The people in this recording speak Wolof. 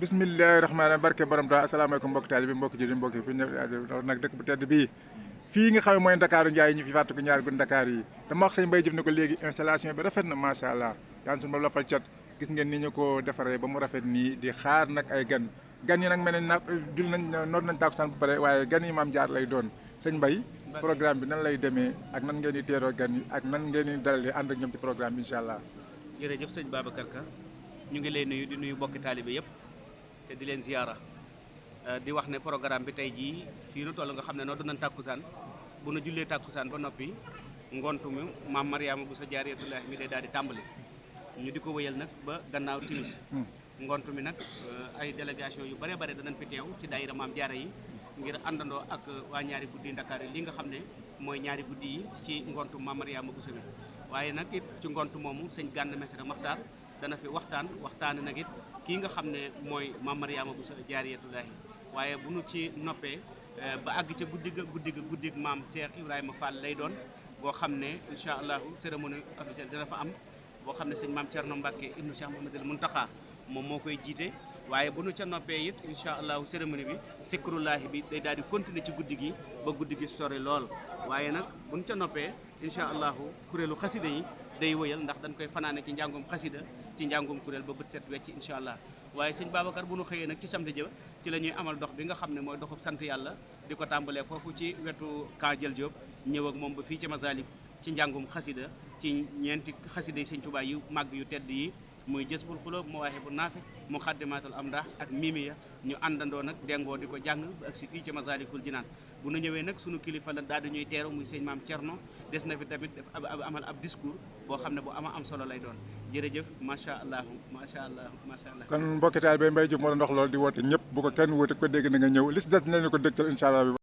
bismillahi rahmaani rahiim barke borom taa asalaamaaleykum mbokk taalibe bi mbokk jullit mbokk fi ñëw nag dëkk bu tedd bii fii nga xam ne mooy Ndakaaru Njaay ñu fi fàttaliku ñaari gun Dakar yi dama wax sëñ Mbaye Diouf ne ko léegi installation bi rafet na macha allah yaan suñu ba lafal cat gis ngeen ni ñu ko defaree ba mu rafet nii di xaar nag ay gan yi nag mel ne nag jul nañ noot nañ tàkkusaan bu pare waaye gan yi maam jaar lay doon sëñ Mbaye programme bi nan lay demee ak nan ngeen di teeroo gan yi ak nan ngeen di dalalee ànd ak ñoom ci programme bi incha allah. jërëjëf sëñ Babacar Ka ñu ngi lay nuyu di nuyu bokki taalibe yëpp te di leen ziyaara di wax ne programme bi tey jii fii nu toll nga xam ne noo doon tàkkusaan bu nu jullee tàkkusaan ba noppi ngontu mi maam Mariama bu sa jaariyatullahi mi day daal di tàmbali ñu di ko wëyal nag ba gannaaw timis ngontu mi nag ay délégation yu bare bare danañ fi teew ci daayira maam jaara yi ngir àndandoo ak waa ñaari guddi Ndakaar yi li nga xam ne mooy ñaari guddi yi ci ngontu maam Mariama bu sa bi waaye nag it ci ngontu moomu sëñ Gana Messere Maxtaar dana fi waxtaane nag it kii nga xam ne mooy maam Mariama bu sa jaariyatullahi waaye bu nu ci noppee ba àgg ca guddig maam Cheikh Ibrahima Fall lay doon boo xam ne incha allahu cérémonie officielle dina fa am boo xam ne sëñ maam Thierno Mbacke ibnu Cheikh Mouhamadoul Mountakha moom moo koy jiite waaye bu nu ca noppee it incha allahu cérémonie bi sikrullahi bi day daal di continuer ci guddi gi ba guddi gi sori lool waaye nag bu nu ca noppee incha allahu kuréelu xasida yi day wëyal ndax dañ koy fanaane ci njàngum xasida ci njàngum kuréel ba bët set wecc incha allah waaye sëñ Babacar bu nu xëyee nag ci samedi jë ci la ñuy amal dox bi nga xam ne mooy doxub sant yàlla di ko tàmbalee foofu ci wetu Camp Diel Diop ñëw ak moom ba fii ci Masalik ci njàngum xasida ci ñeenti xasida yi sëñ Tuubaa yu màgg yu tedd yi muy Jazbul Xuloob Mawaahibu Naafi Muxaddimaatul Amdah ak Mimiya ñu àndandoo nag dengoo di ko jàng ba ak si fii ci Masalikul Jinaan bu nu ñëwee nag sunu kilifa la daal di ñuy teeru muy sëñ maam Thierno des na fi tamit def amal ab discours boo xam ne bu am solo lay doon jërëjëf macha allah macha allah macha allah. kon mbokki taalibe Mbaye Diouf moo doon wax loolu di woote ñëpp bu ko kenn woote ko dégg na nga ñëw li si des dinañu ko dégtal incha allah.